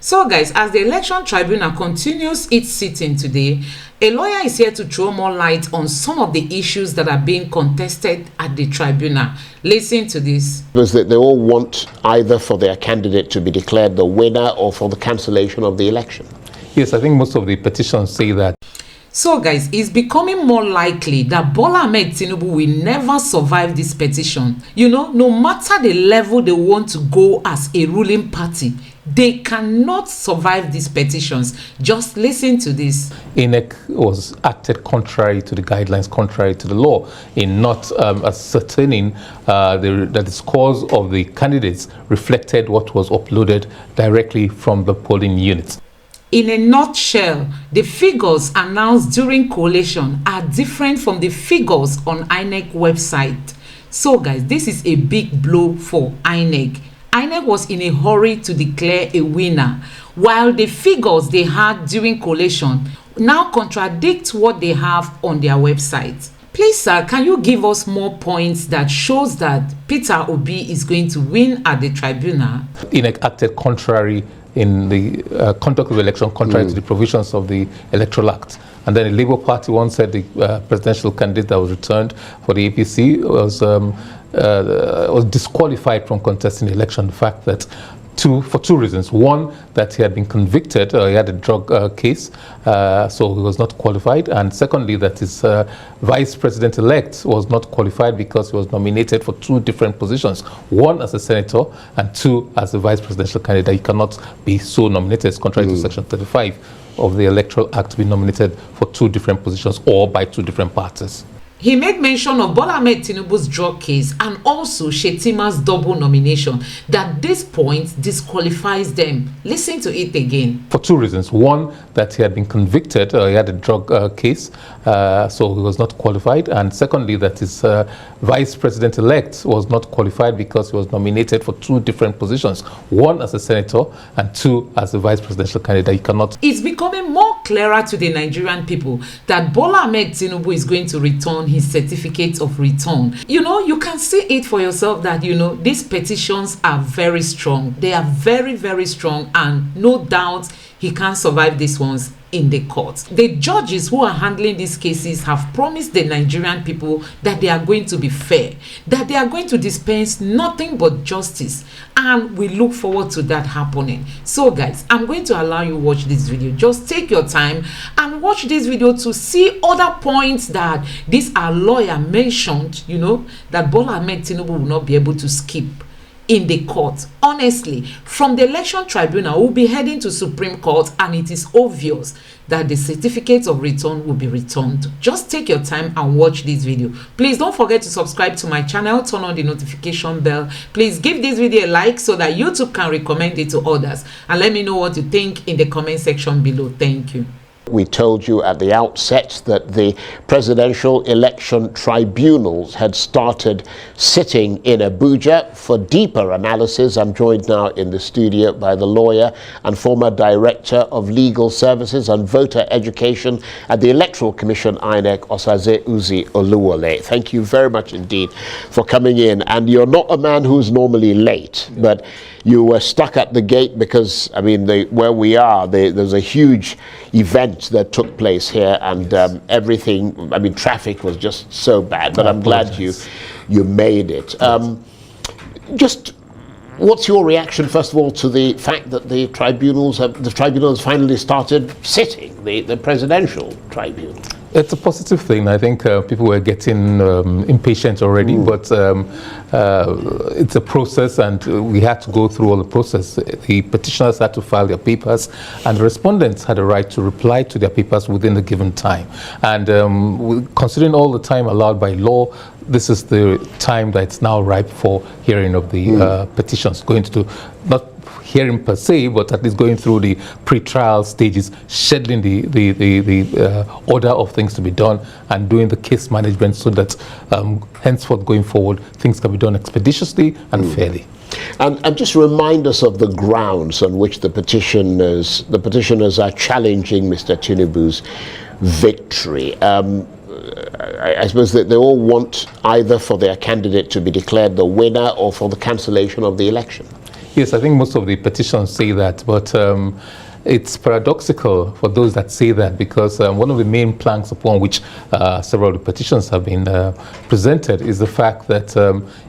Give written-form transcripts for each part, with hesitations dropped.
So guys, as the election tribunal continues its sitting today, a lawyer is here to throw more light on some of the issues that are being contested at the tribunal. Listen to this. Because they all want either for their candidate to be declared the winner or for the cancellation of the election. Yes, I think most of the petitions say that. So guys, it's becoming more likely that Bola Ahmed Tinubu will never survive this petition. You know, no matter the level they want to go as a ruling party, they cannot survive these petitions. Just listen to this. Inec was acted contrary to the guidelines, contrary to the law, in not ascertaining that the scores of the candidates reflected what was uploaded directly from the polling units. In a nutshell, the figures announced during collation are different from the figures on INEC website. So guys, this is a big blow for INEC. INEC was in a hurry to declare a winner, while the figures they had during collation now contradict what they have on their website. Please, sir, can you give us more points that shows that Peter Obi is going to win at the tribunal? INEC acted contrary in the conduct of the election, contrary to the provisions of the Electoral Act. And then the Labour Party once said the presidential candidate that was returned for the APC was disqualified from contesting the election. The fact that for two reasons. One, that he had been convicted, he had a drug case, so he was not qualified. And secondly, that his vice president-elect was not qualified because he was nominated for two different positions. One as a senator and two as a vice presidential candidate. He cannot be so nominated. It's contrary to Section 35 of the Electoral Act to be nominated for two different positions or by two different parties. He made mention of Bola Ahmed Tinubu's drug case and also Shetima's double nomination, that this point disqualifies them. Listen to it again. For two reasons. One, that he had been convicted, he had a drug case, so he was not qualified. And secondly, that his vice president-elect was not qualified because he was nominated for two different positions. One as a senator and two as a vice presidential candidate. He cannot. It's becoming more clearer to the Nigerian people that Bola Ahmed Tinubu is going to return his certificate of return. You know, you can see it for yourself that, you know, these petitions are very strong. They are very, very strong, and no doubt he can't survive these ones in the court. The judges who are handling these cases have promised the Nigerian people that they are going to be fair, that they are going to dispense nothing but justice, and we look forward to that happening. So guys, I'm going to allow you watch this video. Just take your time and watch this video to see other points that this our lawyer mentioned, you know, that Bola Ahmed Tinubu will not be able to skip in the court. Honestly, from the election tribunal, we'll be heading to Supreme Court, and it is obvious that the certificate of return will be returned. Just take your time and watch this video. Please don't forget to subscribe to my channel, turn on the notification bell. Please give this video a like so that YouTube can recommend it to others, and let me know what you think in the comment section below. Thank you. We told you at the outset that the presidential election tribunals had started sitting in Abuja for deeper analysis. I'm joined now in the studio by the lawyer and former director of legal services and voter education at the Electoral Commission, INEC, Osaze Uzi Oluwole. Thank you very much indeed for coming in. And you're not a man who's normally late, but you were stuck at the gate because, I mean, where we are, there's a huge event that took place here, and everything, I mean, traffic was just so bad, but I'm glad you made it. Just what's your reaction, first of all, to the fact that the tribunal has finally started sitting, the presidential tribunal? It's a positive thing. I think people were getting impatient already, but it's a process, and we had to go through all the process. The petitioners had to file their papers, and the respondents had a right to reply to their papers within the given time. And considering all the time allowed by law, this is the time that it's now ripe for hearing of the petitions, going to not hearing per se, but at least going through the pre-trial stages, scheduling the order of things to be done, and doing the case management so that henceforth going forward, things can be done expeditiously and fairly. And just remind us of the grounds on which the petitioners are challenging Mr. Tinubu's victory. I suppose that they all want either for their candidate to be declared the winner or for the cancellation of the election. Yes, I think most of the petitions say that, but it's paradoxical for those that say that, because one of the main planks upon which several of the petitions have been presented is the fact that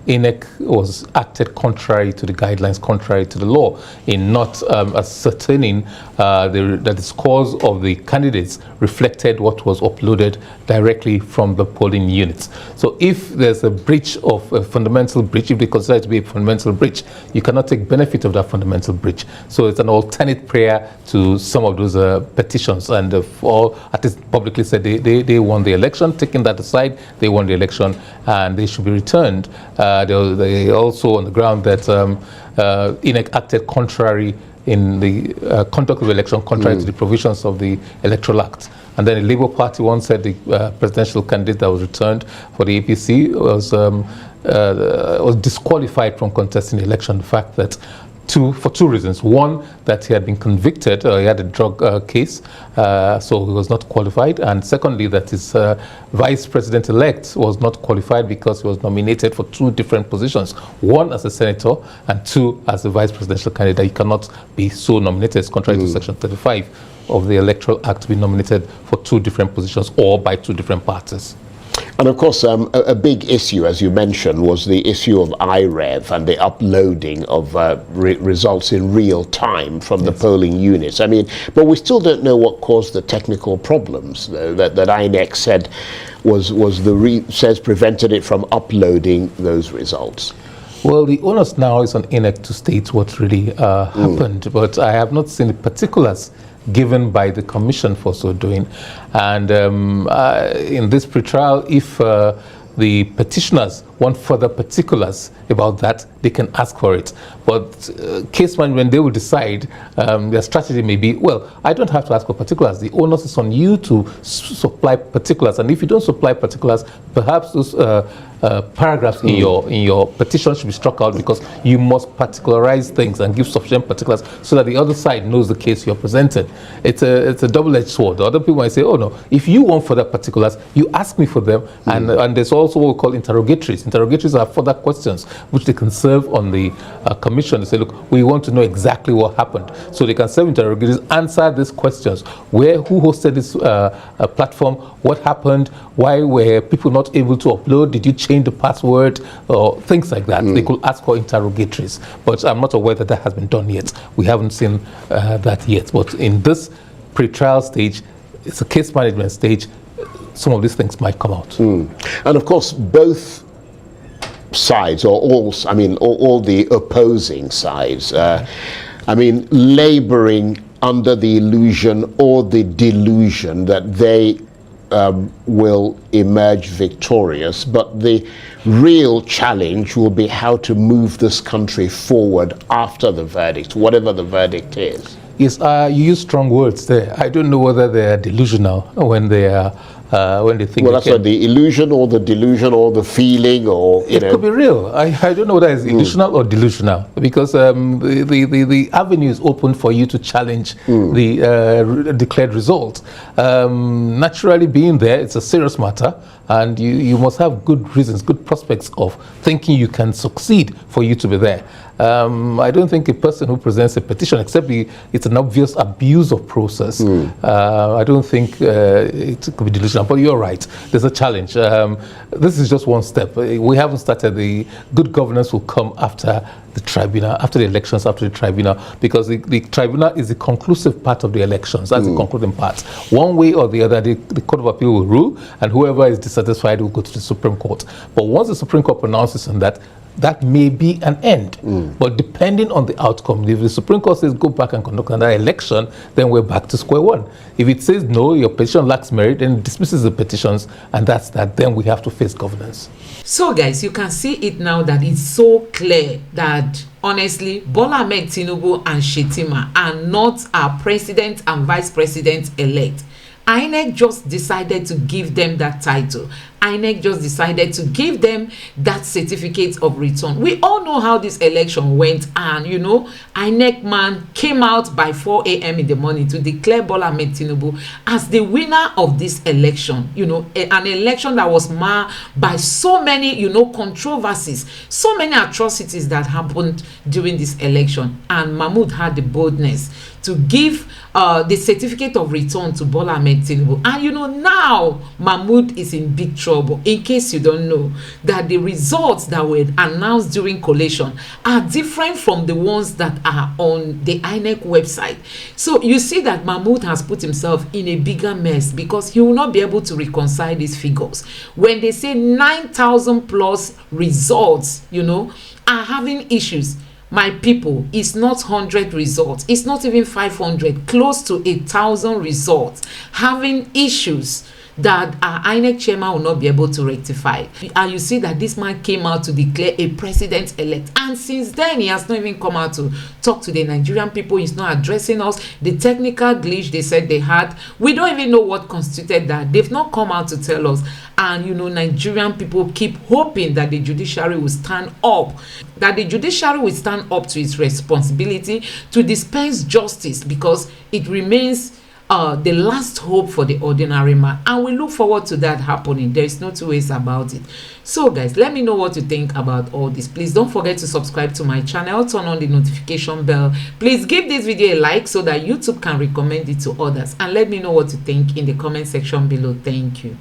Inec was acted contrary to the guidelines, contrary to the law, in not ascertaining that the scores of the candidates reflected what was uploaded directly from the polling units. So if there's a breach of a fundamental breach, if they consider it to be a fundamental breach, you cannot take benefit of that fundamental breach. So it's an alternate prayer to some of those petitions, and all at least publicly said they won the election. Taking that aside, they won the election and they should be returned. They also on the ground that Inec acted contrary in the conduct of the election, contrary to the provisions of the Electoral Act. And then the Labour Party once said the presidential candidate that was returned for the APC was disqualified from contesting the election. The fact that for two reasons. One, that he had been convicted, he had a drug case, so he was not qualified. And secondly, that his vice president-elect was not qualified because he was nominated for two different positions. One as a senator and two as a vice presidential candidate. You cannot be so nominated. It's contrary to Section 35 of the Electoral Act to be nominated for two different positions or by two different parties. And of course, a big issue, as you mentioned, was the issue of IREV and the uploading of results in real time from the polling units. I mean, but we still don't know what caused the technical problems, though, that Inec said says prevented it from uploading those results. Well, the onus now is on Inec to state what really happened, but I have not seen the particulars given by the commission for so doing. And in this pretrial, if the petitioners want further particulars about that, they can ask for it. But case when they will decide, their strategy may be, well, I don't have to ask for particulars. The onus is on you to supply particulars. And if you don't supply particulars, perhaps those paragraphs in your petition should be struck out, because you must particularize things and give sufficient particulars so that the other side knows the case you're presenting. It's a double-edged sword. The other people might say, oh no, if you want further particulars, you ask me for them. And there's also what we call interrogatories. Interrogatories are further questions which they can serve on the commission. They say, look, we want to know exactly what happened. So they can serve interrogatories, answer these questions. Who hosted this platform? What happened? Why were people not able to upload? Did you change the password? Or things like that. They could ask for interrogatories. But I'm not aware that has been done yet. We haven't seen that yet. But in this pre-trial stage, it's a case management stage, some of these things might come out. And of course, both sides, or all the opposing sides, laboring under the illusion or the delusion that they will emerge victorious, but the real challenge will be how to move this country forward after the verdict, whatever the verdict is. Yes, you use strong words there. I don't know whether they are delusional when they are when they think. Well, that's the illusion or the delusion or the feeling, or it could be real. I don't know whether it's illusional or delusional, because the avenue is open for you to challenge the declared result. Naturally, being there, it's a serious matter, and you must have good reasons, good prospects of thinking you can succeed for you to be there. I don't think a person who presents a petition, except it's an obvious abuse of process, I don't think it could be delusional. But you're right, there's a challenge. This is just one step. We haven't started. The good governance will come after the tribunal, after the elections, after the tribunal, because the tribunal is the conclusive part of the elections. That's the concluding part. One way or the other, the Court of Appeal will rule, and whoever is dissatisfied will go to the Supreme Court. But once the Supreme Court pronounces on that, that may be an end. But depending on the outcome, if the Supreme Court says go back and conduct another election, then we're back to square one. If it says no, your petition lacks merit, then it dismisses the petitions, and that's that. Then we have to face governance. So guys, you can see it now that it's so clear that honestly, Bola Ahmed Tinubu and Shetima are not our president and vice president elect. INEC just decided to give them that title. INEC just decided to give them that certificate of return. We all know how this election went, and you know, INEC man came out by 4 a.m. in the morning to declare Bola Ahmed Tinubu as the winner of this election. You know, an election that was marred by so many, you know, controversies, so many atrocities that happened during this election, and Mahmoud had the boldness to give the certificate of return to Bola Ahmed Tinubu. And you know, now Mahmoud is in big trouble. In case you don't know, that the results that were announced during collation are different from the ones that are on the INEC website. So you see that Mahmoud has put himself in a bigger mess, because he will not be able to reconcile these figures. When they say 9,000 plus results, you know, are having issues, my people, it's not 100 results, it's not even 500, close to 1,000 results having issues that our INEC chairman will not be able to rectify. And you see that this man came out to declare a president-elect, and since then he has not even come out to talk to the Nigerian people. He's not addressing us. The technical glitch they said they had, we don't even know what constituted that. They've not come out to tell us. And you know, Nigerian people keep hoping that the judiciary will stand up, that the judiciary will stand up to its responsibility to dispense justice, because it remains the last hope for the ordinary man, and we look forward to that happening. There is no two ways about it. So guys, let me know what you think about all this. Please don't forget to subscribe to my channel, turn on the notification bell. Please give this video a like so that YouTube can recommend it to others, and let me know what you think in the comment section below. Thank you.